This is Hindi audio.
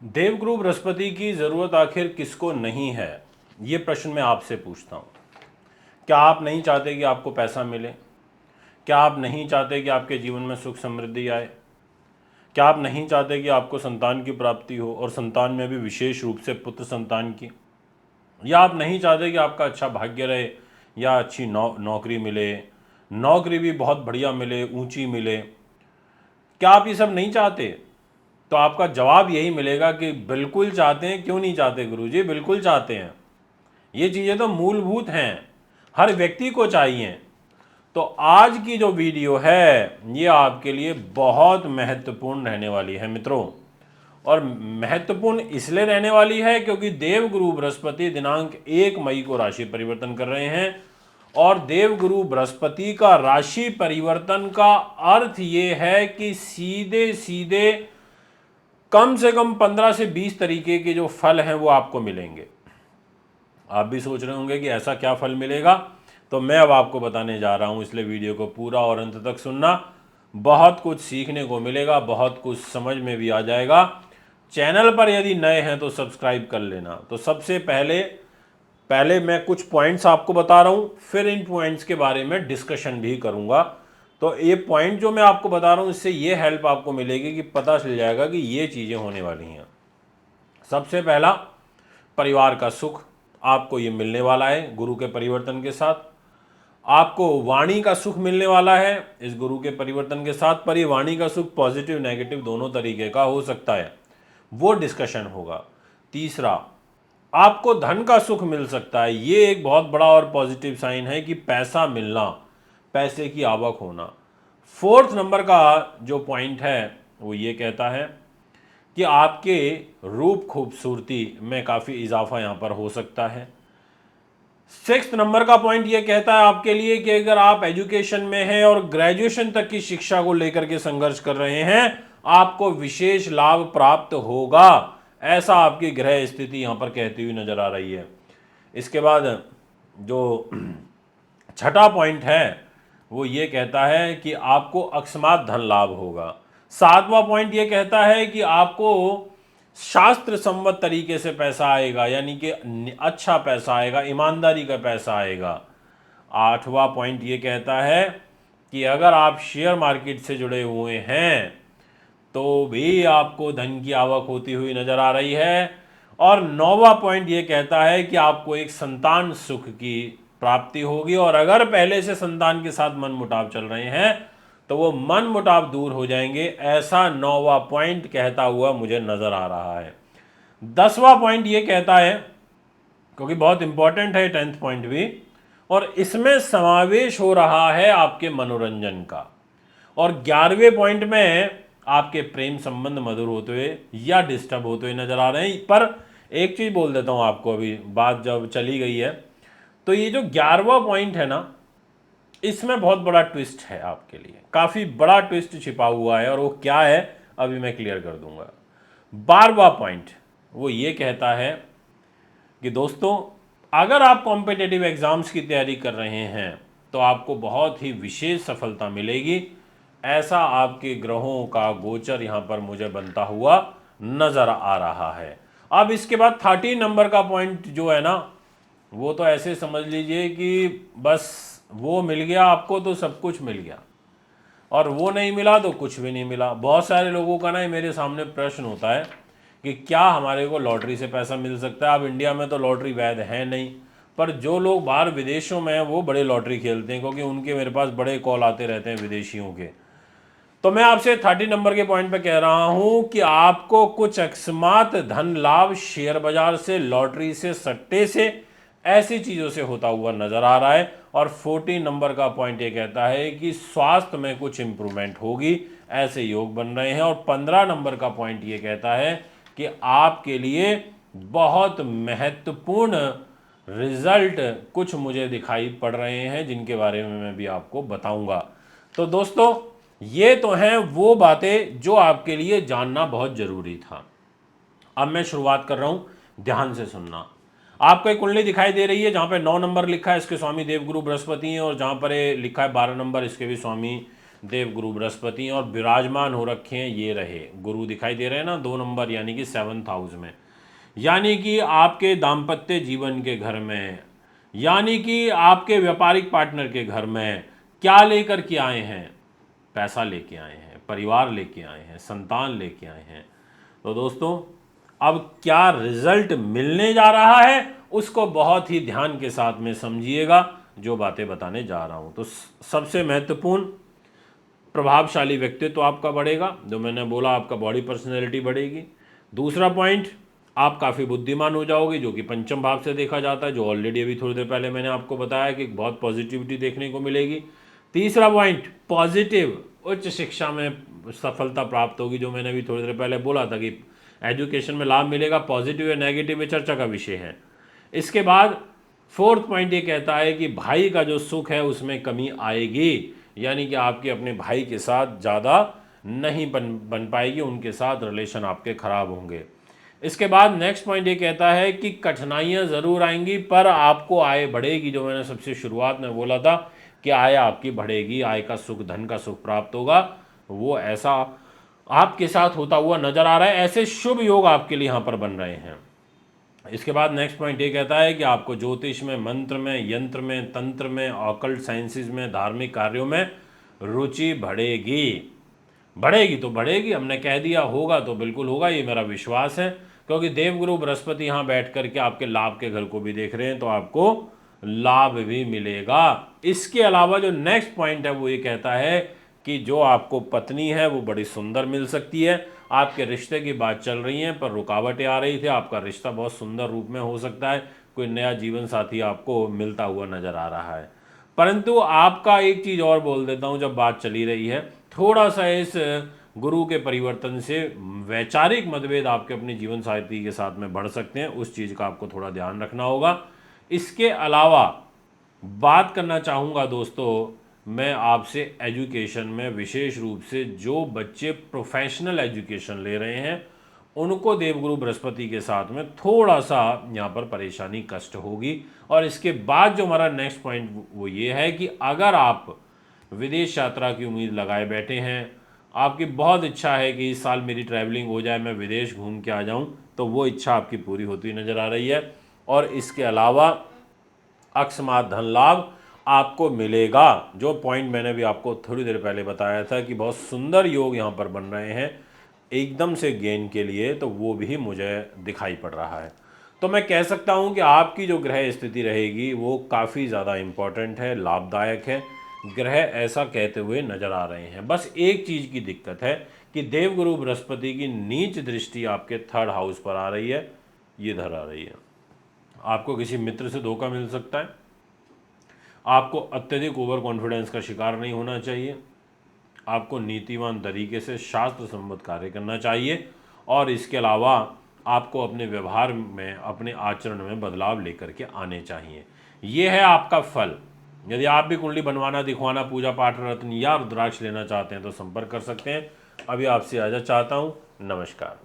देवगुरु बृहस्पति की ज़रूरत आखिर किसको नहीं है, ये प्रश्न मैं आपसे पूछता हूँ। क्या आप नहीं चाहते कि आपको पैसा मिले? क्या आप नहीं चाहते कि आपके जीवन में सुख समृद्धि आए? क्या आप नहीं चाहते कि आपको संतान की प्राप्ति हो, और संतान में भी विशेष रूप से पुत्र संतान की? या आप नहीं चाहते कि आपका अच्छा भाग्य रहे, या अच्छी नौकरी मिले, नौकरी भी बहुत बढ़िया मिले, ऊंची मिले? क्या आप ये सब नहीं चाहते? तो आपका जवाब यही मिलेगा कि बिल्कुल चाहते हैं। क्यों नहीं चाहते गुरुजी? बिल्कुल चाहते हैं। ये चीज़ें तो मूलभूत हैं, हर व्यक्ति को चाहिए। तो आज की जो वीडियो है ये आपके लिए बहुत महत्वपूर्ण रहने वाली है मित्रों। और महत्वपूर्ण इसलिए रहने वाली है क्योंकि देवगुरु बृहस्पति दिनांक 1 मई को राशि परिवर्तन कर रहे हैं। और देवगुरु बृहस्पति का राशि परिवर्तन का अर्थ ये है कि सीधे सीधे कम से कम 15 से 20 तरीके के जो फल हैं वो आपको मिलेंगे। आप भी सोच रहे होंगे कि ऐसा क्या फल मिलेगा, तो मैं अब आपको बताने जा रहा हूं, इसलिए वीडियो को पूरा और अंत तक सुनना। बहुत कुछ सीखने को मिलेगा, बहुत कुछ समझ में भी आ जाएगा। चैनल पर यदि नए हैं तो सब्सक्राइब कर लेना। तो सबसे पहले मैं कुछ पॉइंट्स आपको बता रहा हूं, फिर इन पॉइंट्स के बारे में डिस्कशन भी करूंगा। तो ये पॉइंट जो मैं आपको बता रहा हूं, इससे ये हेल्प आपको मिलेगी कि पता चल जाएगा कि ये चीज़ें होने वाली हैं। सबसे पहला, परिवार का सुख आपको ये मिलने वाला है गुरु के परिवर्तन के साथ। आपको वाणी का सुख मिलने वाला है इस गुरु के परिवर्तन के साथ। पर ये वाणी का सुख पॉजिटिव नेगेटिव दोनों तरीके का हो सकता है, वो डिस्कशन होगा। तीसरा, आपको धन का सुख मिल सकता है। ये एक बहुत बड़ा और पॉजिटिव साइन है कि पैसा मिलना, पैसे की आवक होना। फोर्थ नंबर का जो पॉइंट है वो ये कहता है कि आपके रूप खूबसूरती में काफ़ी इजाफा यहाँ पर हो सकता है। सिक्स्थ नंबर का पॉइंट ये कहता है आपके लिए कि अगर आप एजुकेशन में हैं और ग्रेजुएशन तक की शिक्षा को लेकर के संघर्ष कर रहे हैं, आपको विशेष लाभ प्राप्त होगा, ऐसा आपकी ग्रह स्थिति यहाँ पर कहती हुई नजर आ रही है। इसके बाद जो छठा पॉइंट है वो ये कहता है कि आपको अकस्मात धन लाभ होगा। सातवां पॉइंट ये कहता है कि आपको शास्त्र सम्मत तरीके से पैसा आएगा, यानी कि अच्छा पैसा आएगा, ईमानदारी का पैसा आएगा। आठवां पॉइंट ये कहता है कि अगर आप शेयर मार्केट से जुड़े हुए हैं तो भी आपको धन की आवक होती हुई नजर आ रही है। और नौवां पॉइंट ये कहता है कि आपको एक संतान सुख की प्राप्ति होगी, और अगर पहले से संतान के साथ मन मुटाव चल रहे हैं तो वो मन मुटाव दूर हो जाएंगे, ऐसा नौवां पॉइंट कहता हुआ मुझे नजर आ रहा है। 10वां पॉइंट ये कहता है, क्योंकि बहुत इंपॉर्टेंट है 10th पॉइंट भी, और इसमें समावेश हो रहा है आपके मनोरंजन का। और 11वें पॉइंट में आपके प्रेम संबंध मधुर होते हुए या डिस्टर्ब होते हुए नजर आ रहे हैं। पर एक चीज बोल देता हूं आपको, अभी बात जब चली गई है, तो ये जो 11वां पॉइंट है ना, इसमें बहुत बड़ा ट्विस्ट है आपके लिए, काफी बड़ा ट्विस्ट छिपा हुआ है, और वो क्या है अभी मैं क्लियर कर दूंगा। 12वां पॉइंट वो ये कहता है कि दोस्तों, अगर आप कॉम्पिटिटिव एग्जाम्स की तैयारी कर रहे हैं तो आपको बहुत ही विशेष सफलता मिलेगी, ऐसा आपके ग्रहों का गोचर यहाँ पर मुझे बनता हुआ नजर आ रहा है। अब इसके बाद 13 नंबर का पॉइंट जो है ना, वो तो ऐसे समझ लीजिए कि बस वो मिल गया आपको तो सब कुछ मिल गया, और वो नहीं मिला तो कुछ भी नहीं मिला। बहुत सारे लोगों का ना मेरे सामने प्रश्न होता है कि क्या हमारे को लॉटरी से पैसा मिल सकता है? अब इंडिया में तो लॉटरी वैध है नहीं, पर जो लोग बाहर विदेशों में हैं वो बड़े लॉटरी खेलते हैं, क्योंकि उनके मेरे पास बड़े कॉल आते रहते हैं विदेशियों के। तो मैं आपसे 30 नंबर के पॉइंट पे कह रहा हूं कि आपको कुछ अकस्मात धन लाभ शेयर बाजार से, लॉटरी से, सट्टे से, ऐसी चीजों से होता हुआ नजर आ रहा है। और 14 नंबर का पॉइंट ये कहता है कि स्वास्थ्य में कुछ इंप्रूवमेंट होगी, ऐसे योग बन रहे हैं। और 15 नंबर का पॉइंट ये कहता है कि आपके लिए बहुत महत्वपूर्ण रिजल्ट कुछ मुझे दिखाई पड़ रहे हैं, जिनके बारे में मैं भी आपको बताऊंगा। तो दोस्तों, ये तो हैं वो बातें जो आपके लिए जानना बहुत जरूरी था। अब मैं शुरुआत कर रहा हूं, ध्यान से सुनना। आपको एक कुंडली दिखाई दे रही है जहां पे 9 नंबर लिखा है, इसके स्वामी देवगुरु बृहस्पति हैं, और जहां पर ये लिखा है 12 नंबर, इसके भी स्वामी देवगुरु बृहस्पति और विराजमान हो रखे हैं, ये रहे गुरु दिखाई दे रहे हैं ना 2 नंबर यानी कि 7th हाउस में, यानी कि आपके दाम्पत्य जीवन के घर में, यानी कि आपके व्यापारिक पार्टनर के घर में क्या लेकर के आए हैं? पैसा लेके आए हैं, परिवार लेके आए हैं, संतान लेके आए हैं। तो दोस्तों अब क्या रिजल्ट मिलने जा रहा है उसको बहुत ही ध्यान के साथ में समझिएगा, जो बातें बताने जा रहा हूं। तो सबसे महत्वपूर्ण, प्रभावशाली व्यक्तित्व तो आपका बढ़ेगा, जो मैंने बोला आपका बॉडी पर्सनैलिटी बढ़ेगी। दूसरा पॉइंट, आप काफ़ी बुद्धिमान हो जाओगे, जो कि पंचम भाव से देखा जाता है, जो ऑलरेडी अभी थोड़ी देर पहले मैंने आपको बताया कि बहुत पॉजिटिविटी देखने को मिलेगी। तीसरा पॉइंट, पॉजिटिव उच्च शिक्षा में सफलता प्राप्त होगी, जो मैंने अभी थोड़ी देर पहले बोला था कि एजुकेशन में लाभ मिलेगा। पॉजिटिव या नेगेटिव में चर्चा का विषय है। इसके बाद फोर्थ पॉइंट ये कहता है कि भाई का जो सुख है उसमें कमी आएगी, यानी कि आपके अपने भाई के साथ ज़्यादा नहीं बन पाएगी, उनके साथ रिलेशन आपके खराब होंगे। इसके बाद नेक्स्ट पॉइंट ये कहता है कि कठिनाइयाँ ज़रूर आएंगी पर आपको आय बढ़ेगी, जो मैंने सबसे शुरुआत में बोला था कि आय आपकी बढ़ेगी, आय का सुख, धन का सुख प्राप्त होगा, वो ऐसा आपके साथ होता हुआ नजर आ रहा है। ऐसे शुभ योग आपके लिए यहाँ पर बन रहे हैं। इसके बाद नेक्स्ट पॉइंट ये कहता है कि आपको ज्योतिष में, मंत्र में, यंत्र में, तंत्र में, ऑकल्ट साइंसेज में, धार्मिक कार्यों में रुचि बढ़ेगी। बढ़ेगी तो बढ़ेगी, हमने कह दिया, होगा तो बिल्कुल होगा, ये मेरा विश्वास है, क्योंकि देवगुरु बृहस्पति यहाँ बैठ करके आपके लाभ के घर को भी देख रहे हैं, तो आपको लाभ भी मिलेगा। इसके अलावा जो नेक्स्ट पॉइंट है वो ये कहता है कि जो आपको पत्नी है वो बड़ी सुंदर मिल सकती है। आपके रिश्ते की बात चल रही है पर रुकावटें आ रही थी, आपका रिश्ता बहुत सुंदर रूप में हो सकता है, कोई नया जीवन साथी आपको मिलता हुआ नजर आ रहा है। परंतु आपका एक चीज़ और बोल देता हूँ, जब बात चली रही है, थोड़ा सा इस गुरु के परिवर्तन से वैचारिक मतभेद आपके अपने जीवन साथी के साथ में बढ़ सकते हैं, उस चीज़ का आपको थोड़ा ध्यान रखना होगा। इसके अलावा बात करना चाहूँगा दोस्तों मैं आपसे एजुकेशन में, विशेष रूप से जो बच्चे प्रोफेशनल एजुकेशन ले रहे हैं उनको देवगुरु बृहस्पति के साथ में थोड़ा सा यहाँ पर परेशानी, कष्ट होगी। और इसके बाद जो हमारा नेक्स्ट पॉइंट वो ये है कि अगर आप विदेश यात्रा की उम्मीद लगाए बैठे हैं, आपकी बहुत इच्छा है कि इस साल मेरी ट्रैवलिंग हो जाए, मैं विदेश घूम के आ जाऊँ, तो वो इच्छा आपकी पूरी होती नज़र आ रही है। और इसके अलावा अकस्मात धन लाभ आपको मिलेगा, जो पॉइंट मैंने भी आपको थोड़ी देर पहले बताया था कि बहुत सुंदर योग यहाँ पर बन रहे हैं एकदम से गेन के लिए, तो वो भी मुझे दिखाई पड़ रहा है। तो मैं कह सकता हूँ कि आपकी जो ग्रह स्थिति रहेगी वो काफ़ी ज़्यादा इम्पॉर्टेंट है, लाभदायक है। ग्रह ऐसा कहते हुए नज़र आ रहे हैं। बस एक चीज़ की दिक्कत है कि देवगुरु बृहस्पति की नीच दृष्टि आपके 3rd हाउस पर आ रही है, ये इधर आ रही है। आपको किसी मित्र से धोखा मिल सकता है, आपको अत्यधिक ओवर कॉन्फिडेंस का शिकार नहीं होना चाहिए, आपको नीतिवान तरीके से शास्त्र सम्मत कार्य करना चाहिए, और इसके अलावा आपको अपने व्यवहार में, अपने आचरण में बदलाव लेकर के आने चाहिए। ये है आपका फल। यदि आप भी कुंडली बनवाना, दिखवाना, पूजा पाठ, रत्न या रुद्राक्ष लेना चाहते हैं तो संपर्क कर सकते हैं। अभी आपसे आजा चाहता हूँ। नमस्कार।